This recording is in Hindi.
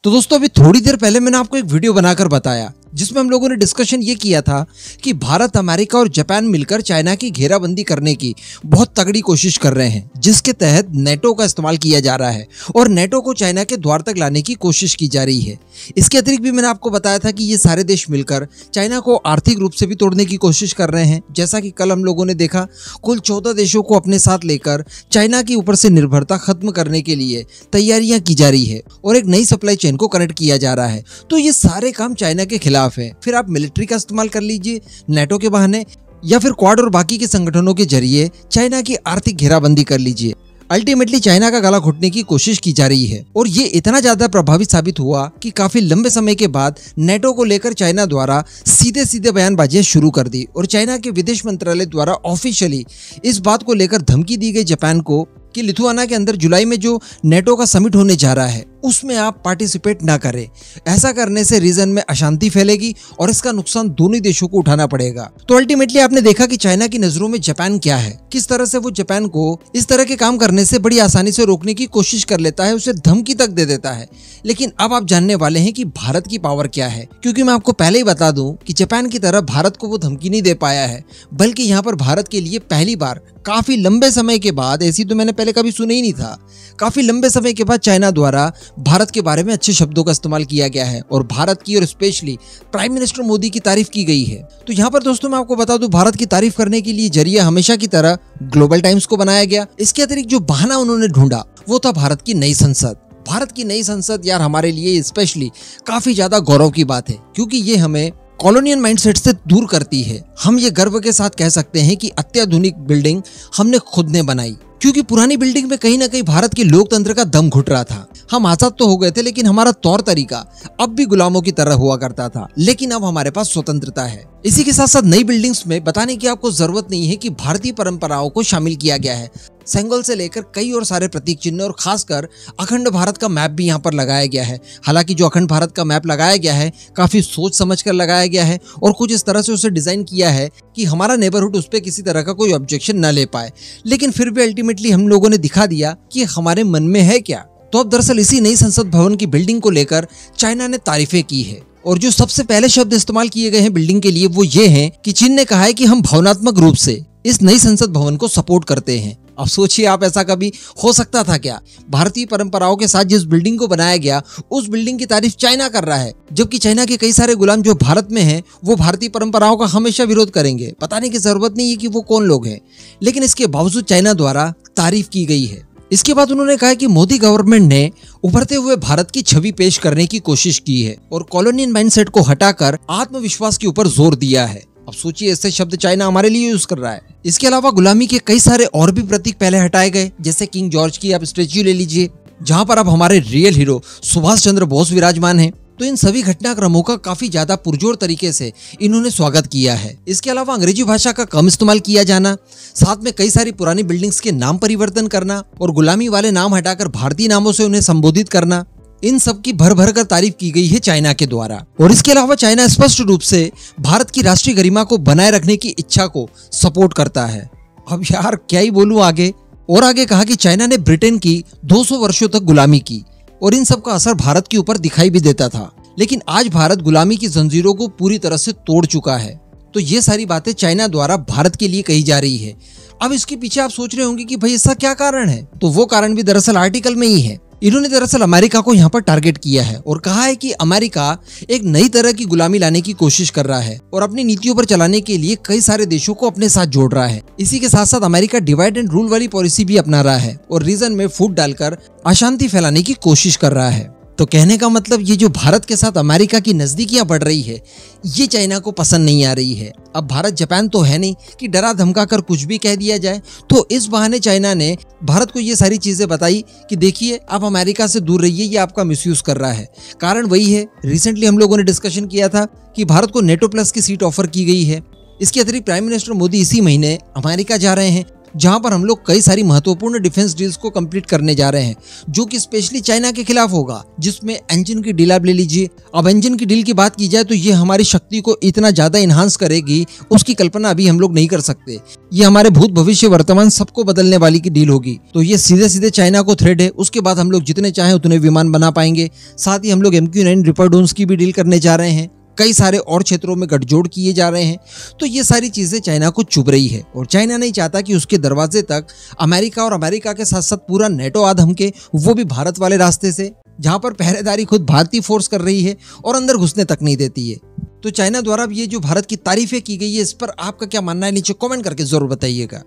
तो दोस्तों अभी थोड़ी देर पहले मैंने आपको एक वीडियो बनाकर बताया जिसमें हम लोगों ने डिस्कशन ये किया था कि भारत, अमेरिका और जापान मिलकर चाइना की घेराबंदी करने की बहुत तगड़ी कोशिश कर रहे हैं, जिसके तहत नेटो का इस्तेमाल किया जा रहा है और नेटो को चाइना के द्वार तक लाने की कोशिश की जा रही है। इसके अतिरिक्त भी मैंने आपको बताया था कि ये सारे देश मिलकर चाइना को आर्थिक रूप से भी तोड़ने की कोशिश कर रहे हैं। जैसा कि कल हम लोगों ने देखा, कुल 14 देशों को अपने साथ लेकर चाइना के ऊपर से निर्भरता खत्म करने के लिए तैयारियां की जा रही है और एक नई सप्लाई चेन को कनेक्ट किया जा रहा है। तो ये सारे काम चाइना के खिलाफ है। फिर आप मिलिट्री का इस्तेमाल कर लीजिए नेटो के बहाने, या फिर क्वाड और बाकी के संगठनों के जरिए चाइना की आर्थिक घेराबंदी कर लीजिए। अल्टीमेटली चाइना का गला घोटने की कोशिश की जा रही है और ये इतना ज्यादा प्रभावी साबित हुआ कि काफी लंबे समय के बाद नेटो को लेकर चाइना द्वारा सीधे सीधे बयानबाजियां शुरू कर दी और चाइना के विदेश मंत्रालय द्वारा ऑफिशियली इस बात को लेकर धमकी दी गई जापान को कि लिथुआना के अंदर जुलाई में जो नेटो का समिट होने जा रहा है उसमें आप पार्टिसिपेट ना करें। ऐसा करने से रीजन में अशांति फैलेगी और इसका नुकसान दोनों देशों को उठाना पड़ेगा। तो अल्टीमेटली आपने देखा कि चाइना की नजरों में जापान क्या है, किस तरह से वो जापान को इस तरह के काम करने से बड़ी आसानी से रोकने की कोशिश कर लेता है, उसे धमकी तक दे देता है। लेकिन अब आप जानने वाले हैं कि भारत की पावर क्या है, क्योंकि मैं आपको पहले ही बता दूं कि जापान की तरह भारत को वो धमकी नहीं दे पाया है, बल्कि यहाँ पर भारत के लिए पहली बार काफी लंबे समय के बाद, ऐसी तो मैंने पहले कभी सुना ही नहीं था, काफी लंबे समय के बाद चाइना द्वारा भारत के बारे में अच्छे शब्दों का इस्तेमाल किया गया है और भारत की और स्पेशली प्राइम मिनिस्टर मोदी की तारीफ की गई है। तो यहाँ पर दोस्तों मैं आपको बता दूं, भारत की तारीफ करने के लिए जरिया हमेशा की तरह ग्लोबल टाइम्स को बनाया गया। इसके अतिरिक्त जो बहाना उन्होंने ढूंढा वो था भारत की नई संसद। भारत की नई संसद यार हमारे लिए स्पेशली काफी ज्यादा गौरव की बात है, क्योंकि ये हमें कॉलोनियल माइंडसेट से दूर करती है। हम ये गर्व के साथ कह सकते हैं कि अत्याधुनिक बिल्डिंग हमने खुद ने बनाई, क्योंकि पुरानी बिल्डिंग में कहीं ना कहीं भारत के लोकतंत्र का दम घुट रहा था। हम आजाद तो हो गए थे, लेकिन हमारा तौर तरीका अब भी गुलामों की तरह हुआ करता था। लेकिन अब हमारे पास स्वतंत्रता है। इसी के साथ साथ नई बिल्डिंग्स में बताने की आपको जरूरत नहीं है कि भारतीय परंपराओं को शामिल किया गया है। सेंगोल से लेकर कई और सारे प्रतीक चिन्ह और खासकर अखंड भारत का मैप भी यहाँ पर लगाया गया है। हालांकि जो अखंड भारत का मैप लगाया गया है काफी सोच समझ कर लगाया गया है और कुछ इस तरह से उसे डिजाइन किया है कि हमारा नेबरहुड उस पर किसी तरह का कोई ऑब्जेक्शन न ले पाए। लेकिन फिर भी अल्टीमेटली हम लोगों ने दिखा दिया कि हमारे मन में है क्या। तो अब दरअसल इसी नई संसद भवन की बिल्डिंग को लेकर चाइना ने तारीफें की है और जो सबसे पहले शब्द इस्तेमाल किए गए हैं बिल्डिंग के लिए वो ये हैं कि चीन ने कहा है कि हम भावनात्मक रूप से इस नई संसद भवन को सपोर्ट करते हैं। अब सोचिए आप, ऐसा कभी हो सकता था क्या? भारतीय परंपराओं के साथ जिस बिल्डिंग को बनाया गया उस बिल्डिंग की तारीफ चाइना कर रहा है, जबकि चाइना के कई सारे गुलाम जो भारत में हैं वो भारतीय परंपराओं का हमेशा विरोध करेंगे। बताने की जरूरत नहीं है कि वो कौन लोग हैं, लेकिन इसके बावजूद चाइना द्वारा तारीफ की गई है। इसके बाद उन्होंने कहा कि मोदी गवर्नमेंट ने उभरते हुए भारत की छवि पेश करने की कोशिश की है और कॉलोनियल माइंडसेट को हटाकर आत्मविश्वास के ऊपर जोर दिया है। अब सोचिए, ऐसे शब्द चाइना हमारे लिए यूज कर रहा है। इसके अलावा गुलामी के कई सारे और भी प्रतीक पहले हटाए गए, जैसे किंग जॉर्ज की आप स्टेच्यू ले लीजिए, जहां पर अब हमारे रियल हीरो सुभाष चंद्र बोस विराजमान हैं। तो इन सभी घटनाक्रमों का काफी ज्यादा पुरजोर तरीके से इन्होंने स्वागत किया है। इसके अलावा अंग्रेजी भाषा का कम इस्तेमाल किया जाना, साथ में कई सारी पुरानी बिल्डिंग्स के नाम परिवर्तन करना और गुलामी वाले नाम हटाकर भारतीय नामों से उन्हें संबोधित करना, इन सब की भर भर कर तारीफ की गई है चाइना के द्वारा। और इसके अलावा चाइना स्पष्ट रूप से भारत की राष्ट्रीय गरिमा को बनाए रखने की इच्छा को सपोर्ट करता है। अब यार क्या ही बोलूं आगे। और आगे कहा कि चाइना ने ब्रिटेन की 200 वर्षों तक गुलामी की और इन सब का असर भारत के ऊपर दिखाई भी देता था, लेकिन आज भारत गुलामी की जंजीरों को पूरी तरह से तोड़ चुका है। तो ये सारी बातें चाइना द्वारा भारत के लिए कही जा रही है। अब इसके पीछे आप सोच रहे होंगे कि भाई इसका क्या कारण है, तो वो कारण भी दरअसल आर्टिकल में ही है। इन्होंने दरअसल अमेरिका को यहाँ पर टारगेट किया है और कहा है कि अमेरिका एक नई तरह की गुलामी लाने की कोशिश कर रहा है और अपनी नीतियों पर चलाने के लिए कई सारे देशों को अपने साथ जोड़ रहा है। इसी के साथ साथ अमेरिका डिवाइड एंड रूल वाली पॉलिसी भी अपना रहा है और रीजन में फूट डालकर अशांति फैलाने की कोशिश कर रहा है। तो कहने का मतलब ये जो भारत के साथ अमेरिका की नजदीकियां बढ़ रही है ये चाइना को पसंद नहीं आ रही है। अब भारत जापान तो है नहीं कि डरा धमका कर कुछ भी कह दिया जाए, तो इस बहाने चाइना ने भारत को ये सारी चीजें बताई कि देखिए आप अमेरिका से दूर रहिए, ये आपका मिसयूज कर रहा है। कारण वही है, रिसेंटली हम लोगों ने डिस्कशन किया था कि भारत को नेटो प्लस की सीट ऑफर की गई है। इसके अतिरिक्त प्राइम मिनिस्टर मोदी इसी महीने अमेरिका जा रहे हैं, जहां पर हम लोग कई सारी महत्वपूर्ण डिफेंस डील्स को कंप्लीट करने जा रहे हैं, जो कि स्पेशली चाइना के खिलाफ होगा, जिसमें इंजन की डील आप ले लीजिए। अब इंजन की डील की बात की जाए तो ये हमारी शक्ति को इतना ज्यादा इन्हांस करेगी, उसकी कल्पना अभी हम लोग नहीं कर सकते। ये हमारे भूत भविष्य वर्तमान सबको बदलने वाली की डील होगी। तो ये सीधे सीधे चाइना को थ्रेड है। उसके बाद हम लोग जितने चाहें उतने विमान बना पाएंगे। साथ ही हम लोग MQ-9 रिपर ड्रोन्स की भी डील करने जा रहे हैं। कई सारे और क्षेत्रों में गठजोड़ किए जा रहे हैं। तो ये सारी चीजें चाइना को चुभ रही है और चाइना नहीं चाहता कि उसके दरवाजे तक अमेरिका और अमेरिका के साथ साथ पूरा नेटो आ धमके, वो भी भारत वाले रास्ते से, जहां पर पहरेदारी खुद भारतीय फोर्स कर रही है और अंदर घुसने तक नहीं देती है। तो चाइना द्वारा ये जो भारत की तारीफें की गई है, इस पर आपका क्या मानना है, नीचे कमेंट करके जरूर बताइएगा।